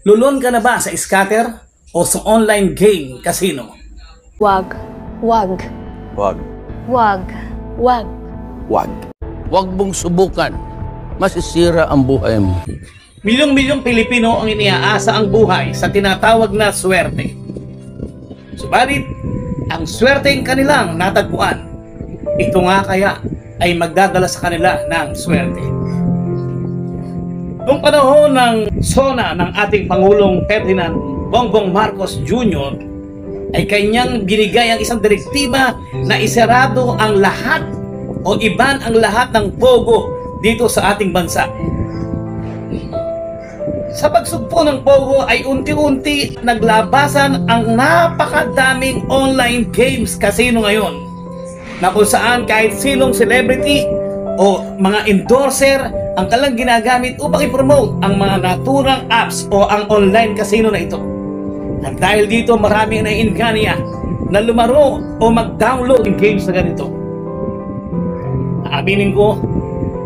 Lulon ka na ba sa scatter o sa online game casino? Wag. Wag. Wag. Wag. Wag. Wag. Huwag mong subukan. Masisira ang buhay mo. Milyong-milyong Pilipino ang iniaasa ang buhay sa tinatawag na swerte. Subalit, ang swerteng kanilang natagpuan, ito nga kaya ay magdadala sa kanila ng swerte. Noong panahon ng SONA ng ating Pangulong Ferdinand Bongbong Marcos Jr. ay kanyang binigay ang isang direktiba na isarado ang lahat o iban ang lahat ng pogo dito sa ating bansa. Sa pagsugpo ng pogo ay unti-unti naglabasan ang napakadaming online games casino ngayon na kung saan kahit sinong celebrity o mga endorser ang kanilang ginagamit upang i-promote ang mga naturang apps o ang online casino na ito. At dahil dito marami ang naiinganyo na lumaro o mag-download ng games na ganito. Aaminin ko,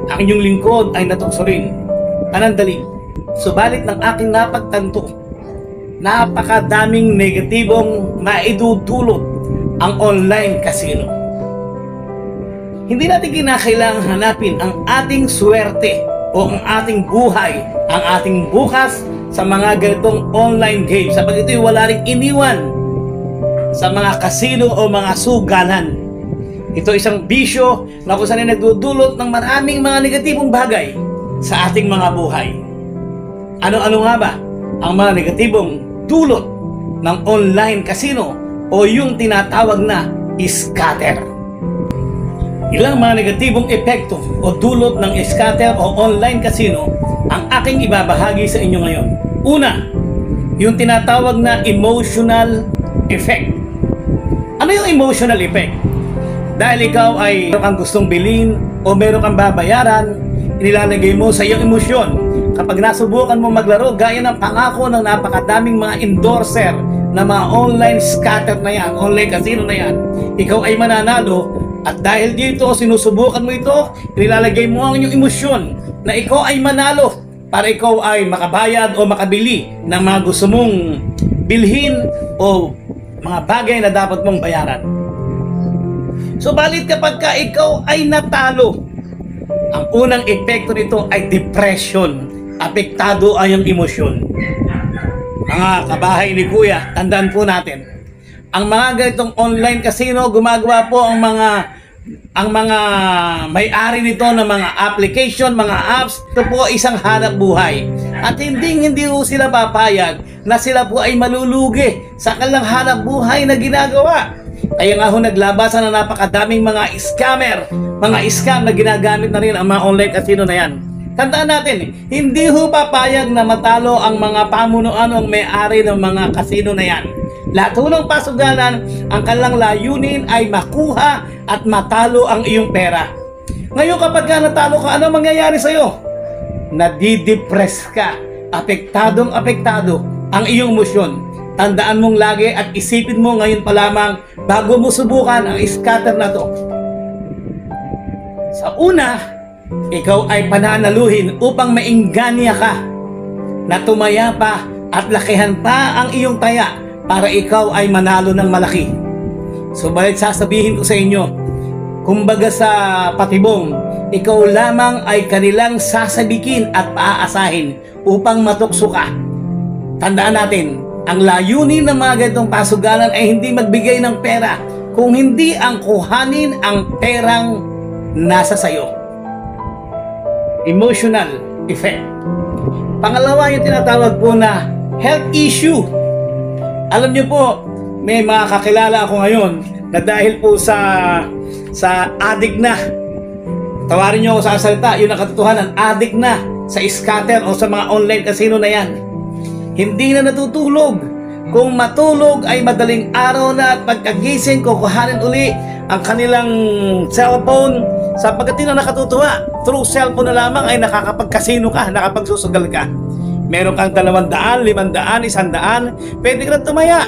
ang inyong lingkod ay natukso rin, panandali. Subalit ng aking napagtanto, napakadaming negatibong maidudulot ang online casino. Hindi natin kinakailangang hanapin ang ating swerte o ang ating buhay, ang ating bukas sa mga ganitong online games. Sapag ito'y wala ring iniwan sa mga casino o mga sugalan. Ito isang bisyo na kung saan ay nagdudulot ng maraming mga negatibong bagay sa ating mga buhay. Ano-ano nga ba ang mga negatibong dulot ng online casino o yung tinatawag na scatter? Ilang mga negatibong epekto o dulot ng scatter o online casino ang aking ibabahagi sa inyo ngayon. Una, yung tinatawag na emotional effect. Ano yung emotional effect? Dahil ikaw ay meron kang gustong bilhin o meron kang babayaran, inilalagay mo sa iyong emosyon. Kapag nasubukan mo maglaro, gaya ng pangako ng napakadaming mga endorser na mga online scatter na yan, online casino na yan, ikaw ay mananalo. At dahil dito, sinusubukan mo ito, nilalagay mo ang inyong emosyon na ikaw ay manalo para ikaw ay makabayad o makabili ng mga gusto mong bilhin o mga bagay na dapat mong bayaran. Subalit kapag ka ikaw ay natalo, ang unang epekto nito ay depression. Apektado ay ang emosyon. Mga kabahay ni Kuya, tandaan po natin, ang mga ganitong online casino, gumagawa po ang mga may-ari nito ng mga application, mga apps. Ito po isang hanap buhay. At hindi po sila papayag na sila po ay malulugi sa kanilang hanap buhay na ginagawa. Kaya nga ho naglabasan na napakadaming mga scammer, mga scam na ginagamit na rin ang mga online casino na yan. Tandaan natin, hindi ho papayag na matalo ang mga pamunuan o may-ari ng mga casino na yan. Lahat ng pasugalan, ang kanilang layunin ay makuha at matalo ang iyong pera. Ngayon kapag ka natalo ka, ano mangyayari sa'yo? Nadidepress ka. Apektado ang iyong emosyon. Tandaan mong lagi at isipin mo ngayon pa lamang bago mo subukan ang scatter na to. Sa una, ikaw ay pananaluhin upang maingganyo ka na tumaya pa at lakihan pa ang iyong taya para ikaw ay manalo ng malaki. Subalit sasabihin ko sa inyo, kumbaga sa patibong, ikaw lamang ay kanilang sasabikin at paaasahin upang matukso ka. Tandaan natin, ang layunin ng mga ganitong pasugalan ay hindi magbigay ng pera, kung hindi ang kuhanin ang perang nasa sayo. Emotional effect. Pangalawa, yung tinatawag po na health issue. Alam niyo po, may mga kakilala ako ngayon na dahil po sa addict na, tawarin niyo ako sa salita, yun ang katotohanan, addict na sa scatter o sa mga online casino na yan. Hindi na natutulog. Kung matulog ay madaling araw na at pagkagising, kukuhanin uli ang kanilang cellphone. Sapagkat yun ang nakatutuwa, through cellphone na lamang ay nakakapag-casino ka, nakapagsusugal ka. Meron kang 200, 500, 100, pwede ka na tumaya.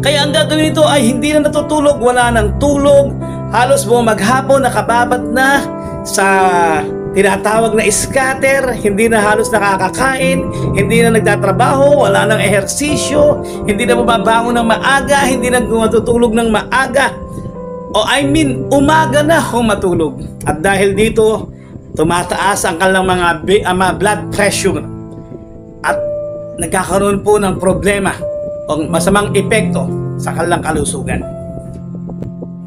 Kaya ang gagawin nito ay hindi na natutulog, wala nang tulog, halos buong maghapon nakababad na sa tinatawag na scatter, hindi na halos nakakakain, hindi na nagtatrabaho, wala nang ehersisyo, hindi na bumabangon ng maaga, hindi na matutulog ng maaga. Umaga na kung matulog. At dahil dito, tumataas ang kanilang mga blood pressure at nagkakaroon po ng problema o masamang epekto sa kanilang kalusugan.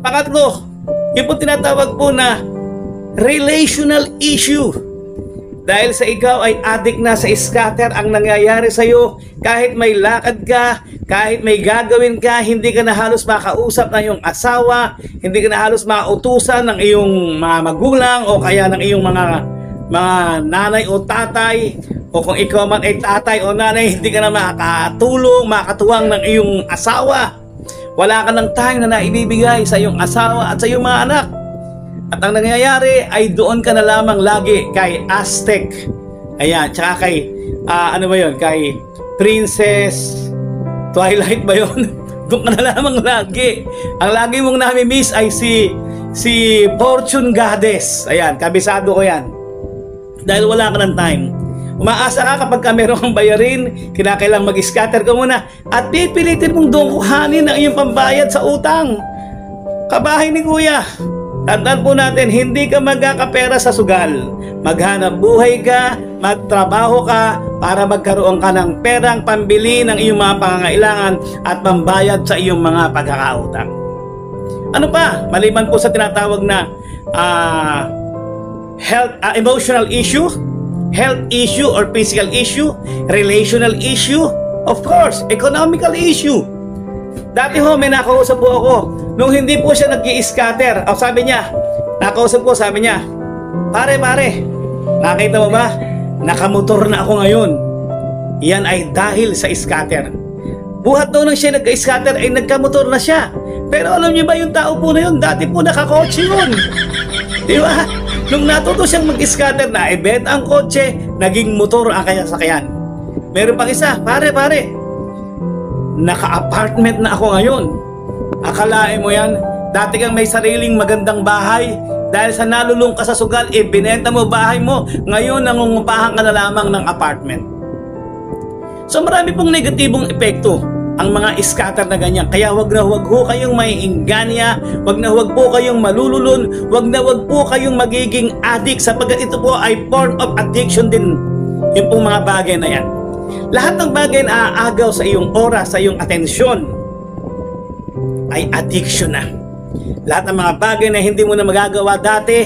Pangatlo, yung po tinatawag po na relational issue. Dahil sa ikaw ay addict na sa scatter, ang nangyayari sa iyo, kahit may lakad ka, kahit may gagawin ka, hindi ka na halos makausap ng iyong asawa, hindi ka na halos mautusan ng iyong mga magulang o kaya ng iyong mga nanay o tatay, o kung ikaw man ay tatay o nanay, hindi ka na makatulong, makatuwang ng iyong asawa. Wala ka ng time na naibibigay sa iyong asawa at sa iyong mga anak. At ang nangyayari ay doon ka na lamang lagi kay Aztec. Ayan, tsaka kay, kay Princess Twilight ba yun? Doon ka na lamang lagi. Ang lagi mong nami-miss ay si Fortune Goddess. Ayan, kabisado ko yan. Dahil wala ka ng time. Umaasa ka kapag meron kang bayarin, kinakailang mag-scatter ka muna at pipilitin mong doon kuhanin ang iyong pambayad sa utang. Kabahay ni Kuya, tandaan po natin, hindi ka magkakapera sa sugal. Maghanap buhay ka, magtrabaho ka para magkaroon ka ng perang pambili ng iyong mga pangangailangan at pambayad sa iyong mga pagkakautang. Ano pa? Maliban po sa tinatawag na emotional issue, health issue or physical issue, relational issue, of course, economical issue. Dati ho, may nakausap po ako. Nung hindi po siya nag-i-scatter, sabi niya, pare, nakita mo ba? Nakamotor na ako ngayon. Yan ay dahil sa scatter. Buhat daw nang siya nag-scatter ay nagkamotor na siya. Pero alam niyo ba yung tao po na yun, dati po nakakotse yun. Di ba? Nung natuto siyang mag-scatter na, ibenta ang kotse, naging motor ang kanyang sakyan. Meron pang isa, pare, naka-apartment na ako ngayon. Akalain mo yan, dati kang may sariling magandang bahay, dahil sa nalulung ka sa sugal, binenta mo bahay mo, ngayon nangungupahan ka na lamang ng apartment. So marami pong negatibong epekto ang mga scatter na ganyan. Kaya wag ho kayong maiingganya, wag po kayong malululun, wag po kayong magiging addict sapagkat ito po ay form of addiction din. Yung pong mga bagay na yan. Lahat ng bagay na aagaw sa iyong oras, sa iyong atensyon ay addiction na. Lahat ng mga bagay na hindi mo na magagawa dati,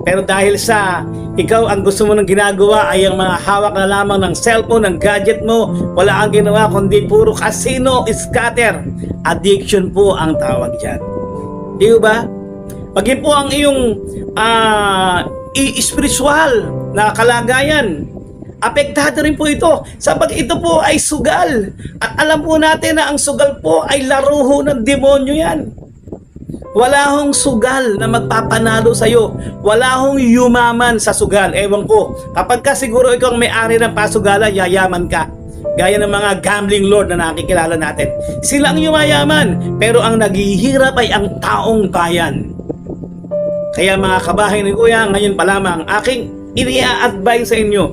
pero dahil sa ikaw ang gusto mo nang ginagawa ay ang mga hawak na lamang ng cellphone, ng gadget mo, wala kang ginawa kundi puro casino, scatter. Addiction po ang tawag dyan. Di ba? Maging po ang iyong spiritual na kalagayan, apektado rin po ito sapagkat ito po ay sugal. At alam po natin na ang sugal po ay laro ng demonyo yan. Wala hong sugal na magpapanalo sa'yo. Wala hong yumaman sa sugal. Ewan ko, kapag ka siguro ikaw ang may-ari ng pasugalan, yayaman ka. Gaya ng mga gambling lord na nakikilala natin. Sila ang yumayaman, pero ang naghihirap ay ang taong bayan. Kaya mga kabahay ni Kuya, ngayon pa lamang aking ini-advise sa inyo,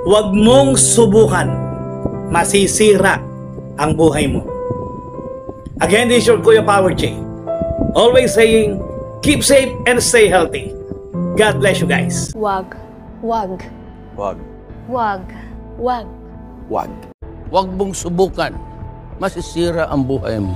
huwag mong subukan. Masisira ang buhay mo. Again, this is your Kuya Power J. Always saying, keep safe and stay healthy. God bless you guys. Wag. Wag Wag. mong subukan. Masisira ang buhay mo.